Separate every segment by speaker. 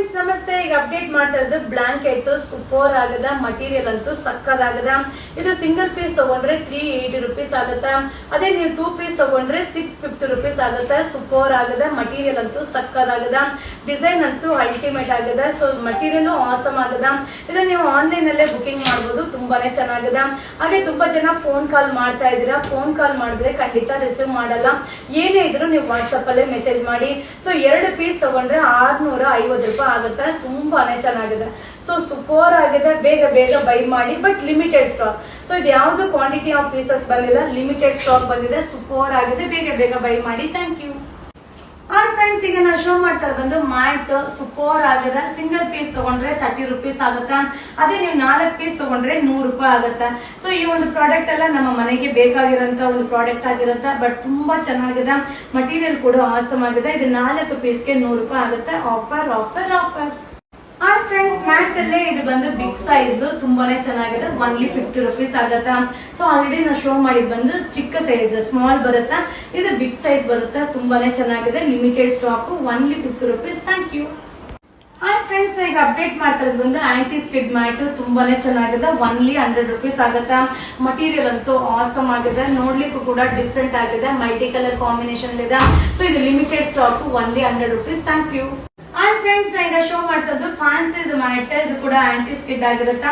Speaker 1: Friends ನಮಸ್ತೆ. ಈಗ update ಮಾಡ್ತಾ ಇರೋದು ಬ್ಲಾಂಕೆಟ್ ಸೂಪರ್ ಆಗದ, ಮಟೀರಿಯಲ್ ಅಂತೂ ಸಕ್ಕದಾಗದ. ಇದು ಸಿಂಗಲ್ ಪೀಸ್ ತಗೊಂಡ್ರೆ 380 ರೂಪೀಸ್ ಆಗುತ್ತಾ. ಅದೇ ನೀವು 2 ಪೀಸ್ ತಗೊಂಡ್ರೆ 650 ರೂಪೀಸ್ ಆಗುತ್ತೆ. ಸೂಪರ್ ಆಗದ, ಮಟೀರಿಯಲ್ ಅಂತೂ ಸಕ್ಕದಾಗದ, ಡಿಸೈನ್ ಅಂತೂ ಅಲ್ಟಿಮೇಟ್ ಆಗದ. ಸೊ ಮಟೀರಿಯಲ್ ಆಸಮ್ ಆಗದ. ಇದನ್ನ ನೀವು ಆನ್ಲೈನ್ ಅಲ್ಲೇ ಬುಕಿಂಗ್ ಮಾಡಬಹುದು, ತುಂಬಾನೇ ಚೆನ್ನಾಗದ. ಹಾಗೆ ತುಂಬಾ ಜನ ಫೋನ್ ಕಾಲ್ ಮಾಡ್ತಾ ಇದ್ದೀರಾ. ಫೋನ್ ಕಾಲ್ ಮಾಡಿದ್ರೆ ಖಂಡಿತ ರಿಸೀವ್ ಮಾಡಲ್ಲ. ಏನೇ ಇದ್ರು ನೀವು ವಾಟ್ಸ್ಆಪ್ ಅಲ್ಲೇ ಮೆಸೇಜ್ ಮಾಡಿ. ಸೊ 2 ಪೀಸ್ ತಗೊಂಡ್ರೆ 650 ರೂಪಾಯಿ ಆಗುತ್ತೆ. ತುಂಬಾನೇ ಚೆನ್ನಾಗಿದೆ. ಸೊ ಸೂಪರ್ ಆಗಿದೆ. ಬೇಗ ಬೇಗ ಬೈ ಮಾಡಿ. But limited stock. ಸೊ ಇದು ಯಾವ್ದು ಕ್ವಾಂಟಿಟಿ ಆಫ್ ಪೀಸಸ್ ಬಂದಿಲ್ಲ, ಲಿಮಿಟೆಡ್ ಸ್ಟಾಕ್ ಬಂದಿದೆ. ಸೂಪರ್ ಆಗಿದೆ. ಬೇಗ ಬೇಗ ಬೈ ಮಾಡಿ. Thank you. ಫ್ರೆಂಡ್ಸ್, ಈಗ ನಾನು ಶೋ ಮಾಡ್ತಾ ಬಂದು ಮ್ಯಾಟ್ ಸೂಪರ್ ಆಗಿದೆ. ಸಿಂಗಲ್ ಪೀಸ್ ತಗೊಂಡ್ರೆ 30 ರೂಪೀಸ್ ಆಗುತ್ತಾ. ಅದೇ ನೀವು 4 ಪೀಸ್ ತಗೊಂಡ್ರೆ 100 ರೂಪಾಯಿ ಆಗುತ್ತಾ. ಸೊ ಈ ಒಂದು ಪ್ರಾಡಕ್ಟ್ ಎಲ್ಲ ನಮ್ಮ ಮನೆಗೆ ಬೇಕಾಗಿರೋಂತ ಒಂದು ಪ್ರಾಡಕ್ಟ್ ಆಗಿರುತ್ತೆ. ಬಟ್ ತುಂಬಾ ಚೆನ್ನಾಗಿದೆ. ಮಟೀರಿಯಲ್ ಕೂಡ ಆಸಮ್ ಆಗಿದೆ. ಇದು 4 ಪೀಸ್ಗೆ 100 ರೂಪಾಯಿ ಆಗುತ್ತೆ. Offer offer offer. Friends, mat ಅಲ್ಲೇ ಇದು ಬಂದು ಬಿಗ್ ಸೈಜ್, ತುಂಬಾನೇ ಚೆನ್ನಾಗಿದೆ. ಓನ್ಲಿ 50 ರೂಪೀಸ್ ಆಗತ್ತಾ. ಸೊ ಆಲ್ರೆಡಿ ನಾ ಶೋ ಮಾಡಿದ್ ಬಂದು ಚಿಕ್ಕ ಸೈಜ್ ಸ್ಮಾಲ್ ಬರುತ್ತಾ. ಇದು ಬಿಗ್ ಸೈಜ್ ಬರುತ್ತೆ. ತುಂಬಾನೇ ಚೆನ್ನಾಗಿದೆ. Limited stock. Only 50 rupees. Thank you. Friends, ಈಗ ಅಪ್ಡೇಟ್ ಮಾಡ್ತಾ ಇರೋದು ಬಂದು ಆಂಟಿ ಸ್ಕಿಡ್ ಮ್ಯಾಟ್, ತುಂಬಾನೇ ಚೆನ್ನಾಗಿದೆ. ಓನ್ಲಿ 100 ರೂಪೀಸ್ ಆಗುತ್ತಾ. ಮಟೀರಿಯಲ್ ಅಂತೂ ಆಸಮ್ ಆಗಿದೆ. ನೋಡ್ಲಿಕ್ಕೂ ಕೂಡ ಡಿಫ್ರೆಂಟ್ ಆಗಿದೆ. ಮಲ್ಟಿ ಕಲರ್ ಕಾಂಬಿನೇಷನ್ ಇದೆ. ಸೊ ಇದು limited stock. Only 100 rupees. Thank you. Friends, ನಾ ಈಗ ಶೋ ಮಾಡ್ತಾ ಇದ್ದು ಫ್ಯಾನ್ಸಿ ಮ್ಯಾಟ್. ಇದು ಕೂಡ ಆಂಟಿ ಸ್ಕಿಡ್ ಆಗಿರುತ್ತಾ.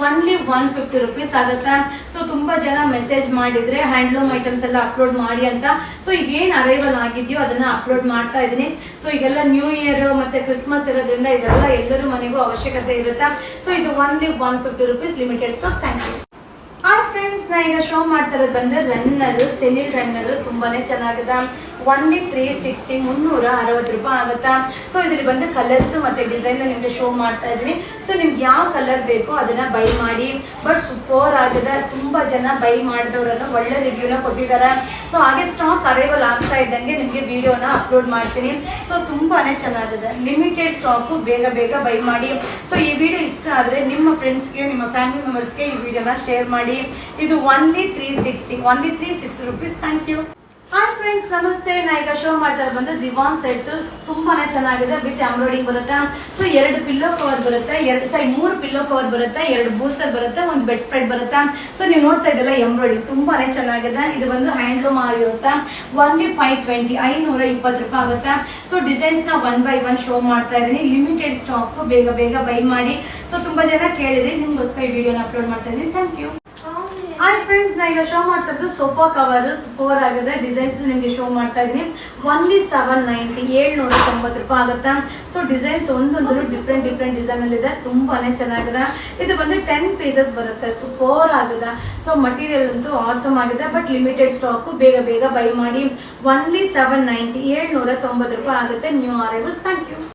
Speaker 1: ಓನ್ಲಿ 150 ರೂಪೀಸ್ ಆಗುತ್ತಾ. ಸೊ ತುಂಬಾ ಜನ ಮೆಸೇಜ್ ಮಾಡಿದ್ರೆ ಹ್ಯಾಂಡ್ಲೂಮ್ ಐಟಮ್ಸ್ ಎಲ್ಲ ಅಪ್ಲೋಡ್ ಮಾಡಿ ಅಂತ. ಸೊ ಈಗ ಏನ್ ಅರೈವಲ್ ಆಗಿದೆಯೋ ಅದನ್ನ ಅಪ್ಲೋಡ್ ಮಾಡ್ತಾ ಇದೀನಿ. ಸೊ ಈಗೆಲ್ಲ ನ್ಯೂ ಇಯರ್ ಮತ್ತೆ ಕ್ರಿಸ್ಮಸ್ ಇರೋದ್ರಿಂದ ಇದೆಲ್ಲ ಎಲ್ಲರೂ ಮನೆಗೂ ಅವಶ್ಯಕತೆ ಇರುತ್ತಾ. ಸೊ ಇದು only 150 rupees. Limited stock. Thank you. Friends, ನಾ ಈಗ ಶೋ ಮಾಡ್ತಾ ಇರೋದು ಬಂದ್ರೆ ರನ್ನರ್, ಸೆನಿಲ್ ರನ್ನರ್, ತುಂಬಾನೇ ಚೆನ್ನಾಗಿದೆ. ಓನ್ಲಿ 360 360 ರೂಪಾಯಿ ಆಗುತ್ತಾ. ಸೊ ಇದ್ರಲ್ಲಿ ಬಂದು ಕಲರ್ಸ್ ಮತ್ತೆ ಡಿಸೈನ್ ನಿಮ್ಗೆ ಶೋ ಮಾಡ್ತಾ ಇದ್ದೀನಿ. ಸೊ ನಿಮ್ಗೆ ಯಾವ ಕಲರ್ ಬೇಕೋ ಅದನ್ನ ಬೈ ಮಾಡಿ. ಬಟ್ ಸೂಪರ್ ಆಗಿದೆ. ತುಂಬಾ ಜನ ಬೈ ಮಾಡಿದವರನ್ನ ಒಳ್ಳೆ ರಿವ್ಯೂನ ಕೊಟ್ಟಿದ್ದಾರೆ. ಸೊ ಹಾಗೆ ಸ್ಟಾಕ್ ಅರೈವಲ್ ಆಗ್ತಾ ಇದ್ದಂಗೆ ನಿಮ್ಗೆ ವಿಡಿಯೋನ ಅಪ್ಲೋಡ್ ಮಾಡ್ತೀನಿ. ಸೊ ತುಂಬಾನೇ ಚೆನ್ನಾಗಿದೆ. Limited stock. ಬೇಗ ಬೇಗ ಬೈ ಮಾಡಿ. ಸೊ ಈ ವಿಡಿಯೋ ಇಷ್ಟ ಆದ್ರೆ ನಿಮ್ಮ ಫ್ರೆಂಡ್ಸ್ಗೆ, ನಿಮ್ಮ ಫ್ಯಾಮಿಲಿ ಮೆಂಬರ್ಸ್ಗೆ ಈ ವಿಡಿಯೋನ ಶೇರ್ ಮಾಡಿ. ಇದು only 360 rupees. Thank you. Friends ನಮಸ್ತೆ. ನಾ ಈಗ ಶೋ ಮಾಡ್ತಾ ಬಂದು ದಿವಾನ್ ಸೆಟ್, ತುಂಬಾನೇ ಚೆನ್ನಾಗಿದೆ. ವಿತ್ ಎಂಬ್ರಾಯ್ಡಿಂಗ್ ಬರುತ್ತೆ. ಸೊ 2 ಪಿಲ್ಲೋ ಕವರ್ ಬರುತ್ತೆ, 3 ಪಿಲ್ಲೋ ಕವರ್ ಬರುತ್ತೆ, 2 ಬೂಸ್ಟರ್ ಬರುತ್ತೆ, 1 ಬೆಡ್ ಸ್ಪ್ರೆಡ್ ಬರುತ್ತೆ. ಸೊ ನೀವು ನೋಡ್ತಾ ಇದ್ದಲ್ಲ ಎಂಬ್ರಾಯ್ಡಿಂಗ್ ತುಂಬಾನೇ ಚೆನ್ನಾಗಿದೆ. ಇದು ಬಂದು ಹ್ಯಾಂಡ್ಲೂಮ್ ಆಗಿರುತ್ತೆ. ಓನ್ಲಿ 520 520 ರೂಪಾಯಿ ಆಗುತ್ತೆ. ಸೊ ಡಿಸೈನ್ಸ್ ನ 1 by 1 ಶೋ ಮಾಡ್ತಾ ಇದ್ದೀನಿ. Limited stock. ಬೇಗ ಬೇಗ ಬೈ ಮಾಡಿ. ಸೊ ತುಂಬಾ ಜನ ಕೇಳಿದ್ರೆ ನಿಮ್ಗೋಸ್ಕರ ಈ ವಿಡಿಯೋನ ಅಪ್ಲೋಡ್ ಮಾಡ್ತಾ ಇದ್ದೀನಿ. Thank you. ಫ್ರೆಂಡ್ಸ್, ನಾ ಈಗ ಶೋ ಮಾಡ್ತಾ ಇದ್ದು ಸೋಫಾ ಕವರ್ ಸೂಪರ್ ಆಗಿದೆ. ಡಿಸೈನ್ಸ್ ನಿಮ್ಗೆ ಶೋ ಮಾಡ್ತಾ ಇದೀನಿ. ಓನ್ಲಿ 790 790 ರೂಪಾಯಿ ಆಗುತ್ತಾ. ಸೊ ಡಿಸೈನ್ಸ್ ಒಂದೊಂದು ಡಿಫ್ರೆಂಟ್ ಡಿಸೈನ್ ಅಲ್ಲಿ ಇದೆ. ತುಂಬಾನೇ ಚೆನ್ನಾಗಿದೆ. ಇದು ಬಂದು 10 ಪೀಸಸ್ ಬರುತ್ತೆ. ಸೂಪರ್ ಆಗಿದೆ. ಸೊ ಮಟೀರಿಯಲ್ ಅಂತೂ ಆಸಮ್ ಆಗಿದೆ. But limited stock. ಬೇಗ ಬೇಗ ಬೈ ಮಾಡಿ. ಓನ್ಲಿ 790 790 ರೂಪಾಯಿ ಆಗುತ್ತೆ. New arrivals. Thank you.